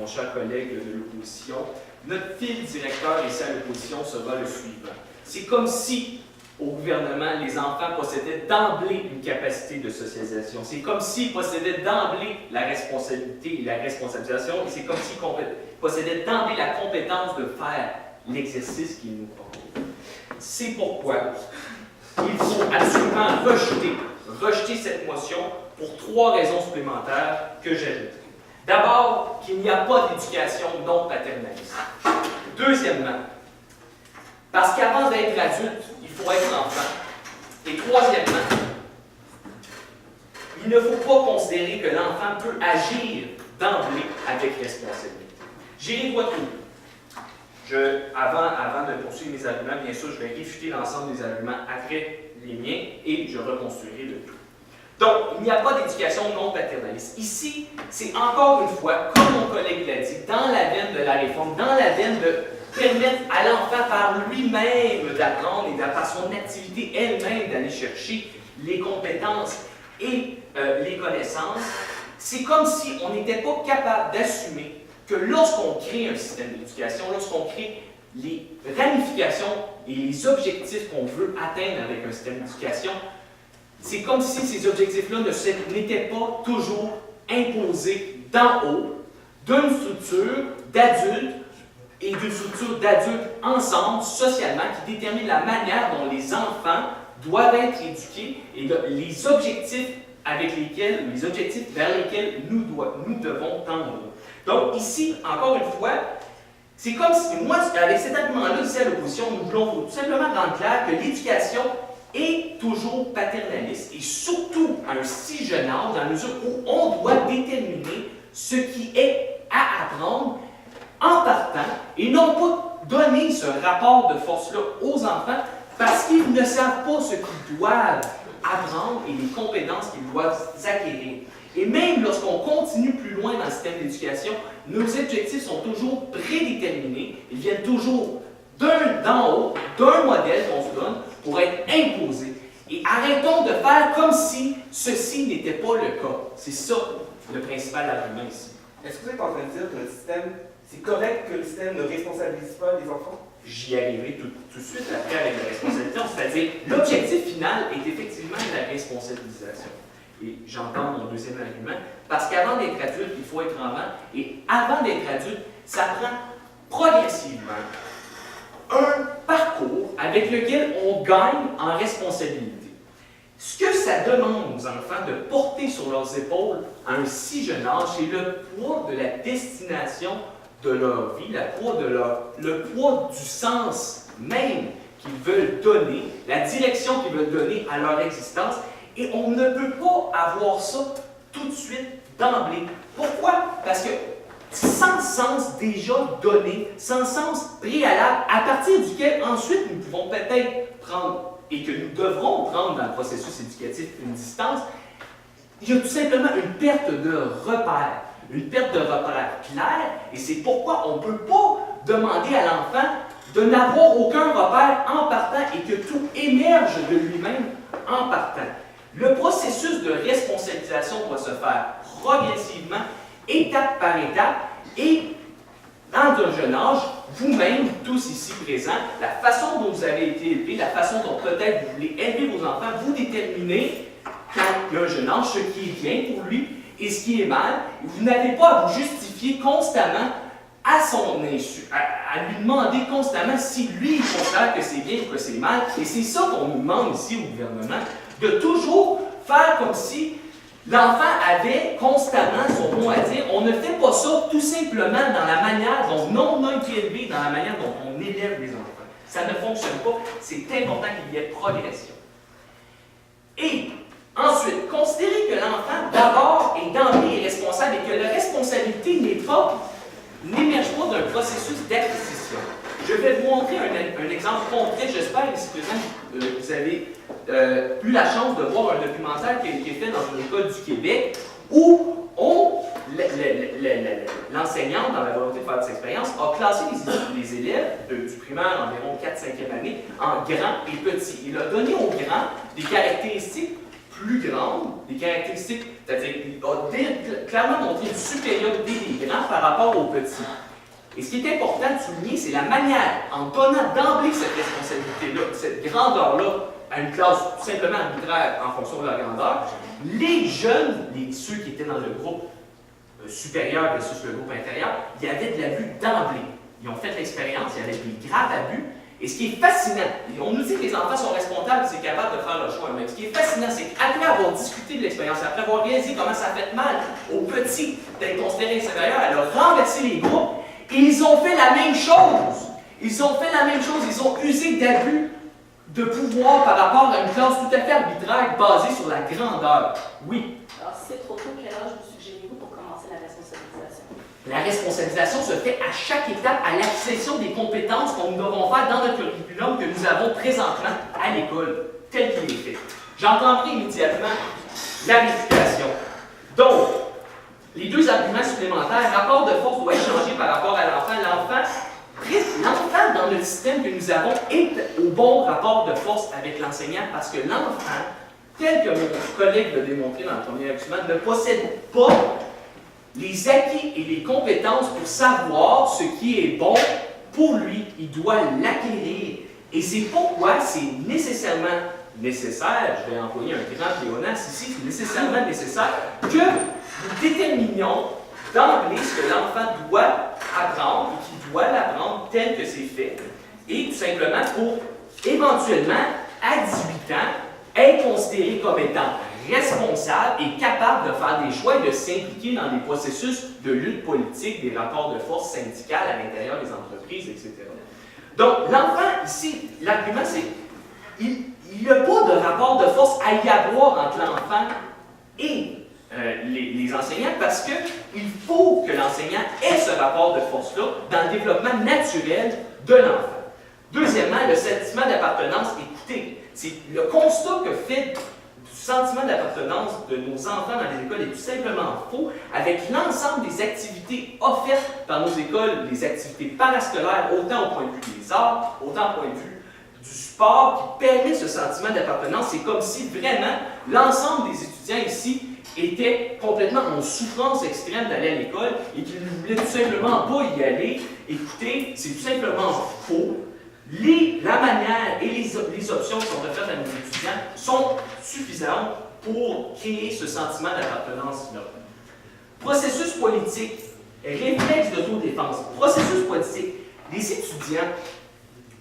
mon cher collègue de l'opposition, notre fil directeur ici à l'opposition sera le suivant. C'est comme si, au gouvernement, les enfants possédaient d'emblée une capacité de socialisation. C'est comme s'ils possédaient d'emblée la responsabilité et la responsabilisation, et c'est comme s'ils possédaient d'emblée la compétence de faire l'exercice qu'ils nous proposent. C'est pourquoi il faut absolument rejeter cette motion pour 3 raisons supplémentaires que j'ajoute. D'abord, qu'il n'y a pas d'éducation non paternaliste. Deuxièmement, parce qu'avant d'être adulte, il faut être enfant. Et troisièmement, il ne faut pas considérer que l'enfant peut agir d'emblée avec responsabilité. J'irai droit au but. Avant de poursuivre mes arguments, bien sûr, je vais réfuter l'ensemble des arguments après les miens et je reconstruirai le tout. Donc, il n'y a pas d'éducation non paternaliste. Ici, c'est encore une fois, comme mon collègue l'a dit, dans la veine de la réforme, dans la veine de permettre à l'enfant par lui-même d'apprendre et par son activité elle-même d'aller chercher les compétences et les connaissances. C'est comme si on n'était pas capable d'assumer que lorsqu'on crée un système d'éducation, lorsqu'on crée les ramifications et les objectifs qu'on veut atteindre avec un système d'éducation, c'est comme si ces objectifs-là n'étaient pas toujours imposés d'en haut, d'une structure d'adultes et d'une structure d'adultes ensemble, socialement, qui détermine la manière dont les enfants doivent être éduqués et les objectifs vers lesquels nous devons tendre. Donc ici, encore une fois, c'est comme si, moi, avec cet argument-là, ici à l'opposition, nous voulons tout simplement rendre clair que l'éducation est toujours paternaliste, et surtout à un si jeune âge, dans la mesure où on doit déterminer ce qui est à apprendre en partant, et non pas donner ce rapport de force-là aux enfants parce qu'ils ne savent pas ce qu'ils doivent apprendre et les compétences qu'ils doivent acquérir. Et même lorsqu'on continue plus loin dans le système d'éducation, nos objectifs sont toujours prédéterminés, ils viennent toujours d'en haut, d'un modèle qu'on se donne pour être imposés. Et arrêtons de faire comme si ceci n'était pas le cas. C'est ça le principal argument ici. Est-ce que vous êtes en train de dire que le système, c'est correct que le système ne responsabilise pas les enfants? J'y arriverai tout de suite après avec la responsabilisation, c'est-à-dire l'objectif final est effectivement la responsabilisation. Et j'entends mon deuxième argument, parce qu'avant d'être adulte, il faut être enfant, et avant d'être adulte, ça prend progressivement un parcours avec lequel on gagne en responsabilité. Ce que ça demande aux enfants de porter sur leurs épaules à un si jeune âge, c'est le poids de la destination de leur vie, le poids du sens même qu'ils veulent donner, la direction qu'ils veulent donner à leur existence, et on ne peut pas avoir ça tout de suite d'emblée. Pourquoi? Parce que sans sens déjà donné, sans sens préalable, à partir duquel ensuite nous pouvons peut-être prendre, et que nous devrons prendre dans le processus éducatif une distance, il y a tout simplement une perte de repère. Une perte de repère clair, et c'est pourquoi on ne peut pas demander à l'enfant de n'avoir aucun repère en partant et que tout émerge de lui-même en partant. Le processus de responsabilisation doit se faire progressivement, étape par étape, et dans un jeune âge, vous-même, tous ici présents, la façon dont vous avez été élevés, la façon dont peut-être vous voulez élever vos enfants, vous déterminez, quand il y a un jeune âge, ce qui est bien pour lui et ce qui est mal. Vous n'avez pas à vous justifier constamment à son insu, à lui demander constamment si lui il considère que c'est bien ou que c'est mal. Et c'est ça qu'on nous demande ici au gouvernement, de toujours faire comme si l'enfant avait constamment son mot à dire. On ne fait pas ça tout simplement dans la manière dont on a été élevé, dans la manière dont on élève les enfants. Ça ne fonctionne pas. C'est important qu'il y ait progression. Et ensuite, considérer que l'enfant, d'abord, est d'emblée responsable et que la responsabilité n'émerge pas d'un processus d'acquisition. Je vais vous montrer un exemple concret. J'espère, ici présent, que vous avez eu la chance de voir un documentaire qui est fait dans une école du Québec où l'enseignante, dans la volonté de faire cette expérience, a classé les élèves du primaire environ 4-5e année en grands et petits. Il a donné aux grands des caractéristiques plus grande, des caractéristiques, c'est-à-dire il a clairement montré une supériorité des grands par rapport aux petits. Et ce qui est important de souligner, c'est la manière, en donnant d'emblée cette responsabilité-là, cette grandeur-là, à une classe tout simplement arbitraire en fonction de la grandeur, les jeunes, ceux qui étaient dans le groupe supérieur versus le groupe inférieur, il y avait de l'abus d'emblée. Ils ont fait l'expérience, il y avait des graves abus. Et ce qui est fascinant, on nous dit que les enfants sont responsables, c'est capable de faire leur choix eux-mêmes. Ce qui est fascinant, c'est qu'après avoir discuté de l'expérience, après avoir réalisé comment ça fait mal aux petits d'être considérés inférieurs, elle a renversé les groupes et ils ont fait la même chose. Ils ont fait la même chose, ils ont usé d'abus de pouvoir par rapport à une classe tout à fait arbitraire basée sur la grandeur. Oui. Alors, si c'est trop tôt, quel âge vous suggérez-vous pour commencer la responsabilisation? La responsabilisation se fait à chaque étape, à l'acquisition des compétences que nous devons faire dans notre curriculum que nous avons présentement à l'école, tel qu'il est fait. J'entendrai immédiatement la vérification. Donc, les deux arguments supplémentaires, rapport de force doit être changé par rapport à l'enfant. L'enfant, dans le système que nous avons, est au bon rapport de force avec l'enseignant parce que l'enfant, tel que mon collègue l'a démontré dans le premier argument, ne possède pas les acquis et les compétences pour savoir ce qui est bon pour lui. Il doit l'acquérir. Et c'est pourquoi c'est nécessairement nécessaire, je vais employer un grand pléonasme ici, c'est nécessairement nécessaire que nous déterminions d'emblée ce que l'enfant doit apprendre et qu'il doit l'apprendre tel que c'est fait. Et tout simplement pour, éventuellement, à 18 ans, être considéré comme étant responsable et capable de faire des choix et de s'impliquer dans des processus de lutte politique, des rapports de force syndicales à l'intérieur des entreprises, etc. Donc, l'enfant, ici, l'argument, c'est qu'il n'y a pas de rapport de force à y avoir entre l'enfant et les enseignants parce qu'il faut que l'enseignant ait ce rapport de force-là dans le développement naturel de l'enfant. Deuxièmement, le sentiment d'appartenance. Écoutez, c'est le constat que fait du sentiment d'appartenance de nos enfants dans les écoles est tout simplement faux avec l'ensemble des activités offertes par nos écoles, les activités parascolaires, autant au point de vue des arts, autant au point de vue du sport, qui permet ce sentiment d'appartenance. C'est comme si vraiment l'ensemble des étudiants ici étaient complètement en souffrance extrême d'aller à l'école et qu'ils ne voulaient tout simplement pas y aller. Écoutez, c'est tout simplement faux. La manière et les options qui sont offertes à nos étudiants sont suffisantes pour créer ce sentiment d'appartenance-là. Processus politique, réflexe d'autodéfense. Processus politique, les étudiants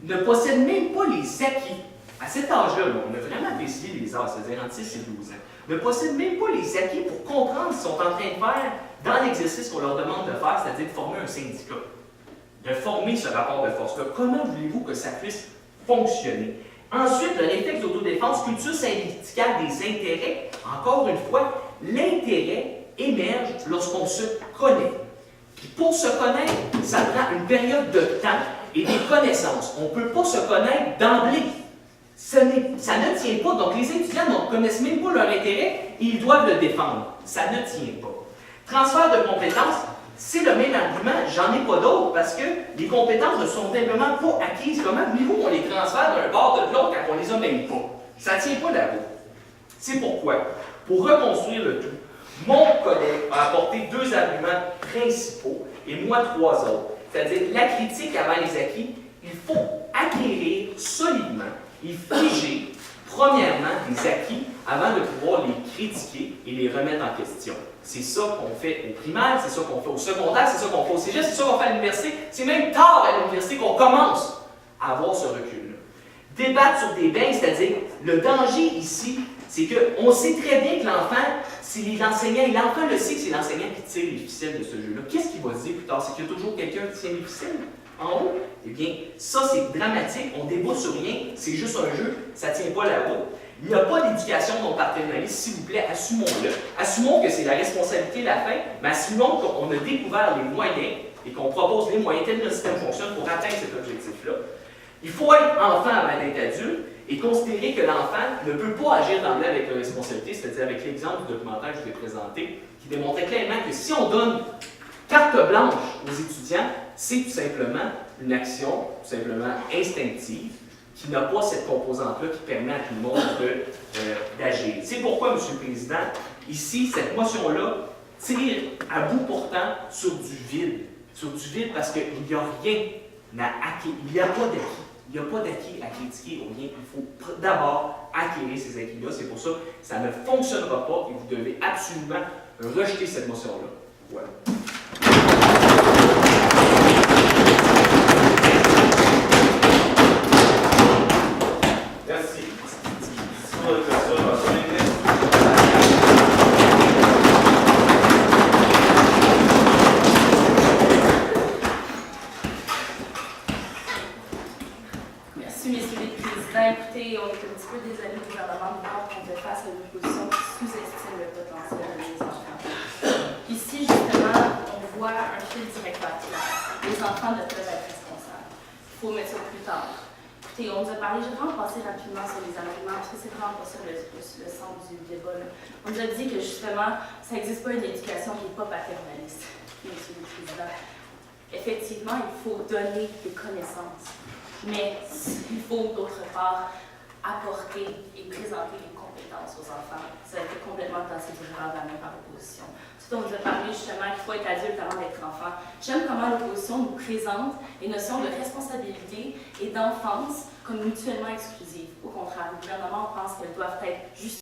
ne possèdent même pas les acquis. À cet âge-là, on a vraiment décidé les âges, c'est-à-dire entre 6 et 12 ans, ne possèdent même pas les acquis pour comprendre ce qu'ils sont en train de faire dans l'exercice qu'on leur demande de faire, c'est-à-dire de former un syndicat, de former ce rapport de force-là. Comment voulez-vous que ça puisse fonctionner? Ensuite, le réflexe d'autodéfense, culture syndicale des intérêts. Encore une fois, l'intérêt émerge lorsqu'on se connaît. Puis pour se connaître, ça prend une période de temps et des connaissances. On ne peut pas se connaître d'emblée. Ça ne tient pas. Donc, les étudiants ne connaissent même pas leur intérêt et ils doivent le défendre. Ça ne tient pas. Transfert de compétences, c'est le même argument. J'en ai pas d'autres parce que les compétences ne sont simplement pas acquises. Comment voulez-vous qu'on les transfère d'un bord de l'autre quand on les a même pas? Ça ne tient pas la route. C'est pourquoi, pour reconstruire le tout, mon collègue a apporté deux arguments principaux et moi trois autres. C'est-à-dire la critique avant les acquis, il faut acquérir solidement et figer, premièrement, les acquis avant de pouvoir les critiquer et les remettre en question. C'est ça qu'on fait au primaire, c'est ça qu'on fait au secondaire, c'est ça qu'on fait au cégep, c'est ça qu'on fait à l'université. C'est même tard à l'université qu'on commence à avoir ce recul-là. Débattre sur des bains, c'est-à-dire le danger ici, c'est qu'on sait très bien que l'enfant, c'est l'enseignant, et l'enfant le sait que c'est l'enseignant qui tire les ficelles de ce jeu-là. Qu'est-ce qu'il va se dire plus tard? C'est qu'il y a toujours quelqu'un qui tient les ficelles en haut? Eh bien, ça c'est dramatique, on déboute sur rien, c'est juste un jeu, ça ne tient pas la route. Il n'y a pas d'éducation non paternaliste, s'il vous plaît, assumons-le. Assumons que c'est la responsabilité de la fin, mais assumons qu'on a découvert les moyens et qu'on propose les moyens tel que le système fonctionne pour atteindre cet objectif-là. Il faut être enfant avant d'être adulte et considérer que l'enfant ne peut pas agir d'emblée avec la responsabilité, c'est-à-dire avec l'exemple du documentaire que je vous ai présenté, qui démontrait clairement que si on donne carte blanche aux étudiants, c'est tout simplement une action, tout simplement instinctive, qui n'a pas cette composante-là qui permet à tout le monde d'agir. C'est pourquoi, M. le Président, ici, cette motion-là tire à bout portant sur du vide. Sur du vide parce qu'il n'y a rien à acquérir. Il n'y a pas d'acquis. Il n'y a pas d'acquis à critiquer ou rien. Il faut d'abord acquérir ces acquis-là. C'est pour ça que ça ne fonctionnera pas et vous devez absolument rejeter cette motion-là. Voilà. Merci. Sur votre question, Monsieur le ministre. Merci, Messieurs les Présidents. Écoutez, on est un petit peu désolé du gouvernement de voir qu'on fait face à une opposition qui sous-estime le potentiel des enfants. Ici, justement, on voit un fil directeur clair. Les enfants ne peuvent être responsables. Il faut mettre ça plus tard. Écoutez, on nous a parlé, je vais vraiment passer rapidement sur les arguments, parce que c'est vraiment pas ça le centre du débat. Là. On nous a dit que justement, ça n'existe pas une éducation qui n'est pas paternaliste, Monsieur le Président. Effectivement, il faut donner des connaissances, mais il faut d'autre part apporter et présenter des compétences aux enfants. Ça a été complètement tassé du revers de la main par l'opposition. On nous a parlé justement qu'il faut être adulte avant d'être enfant. J'aime comment l'opposition nous présente les notions de responsabilité et d'enfance comme mutuellement exclusives. Au contraire, le gouvernement pense qu'elles doivent être juste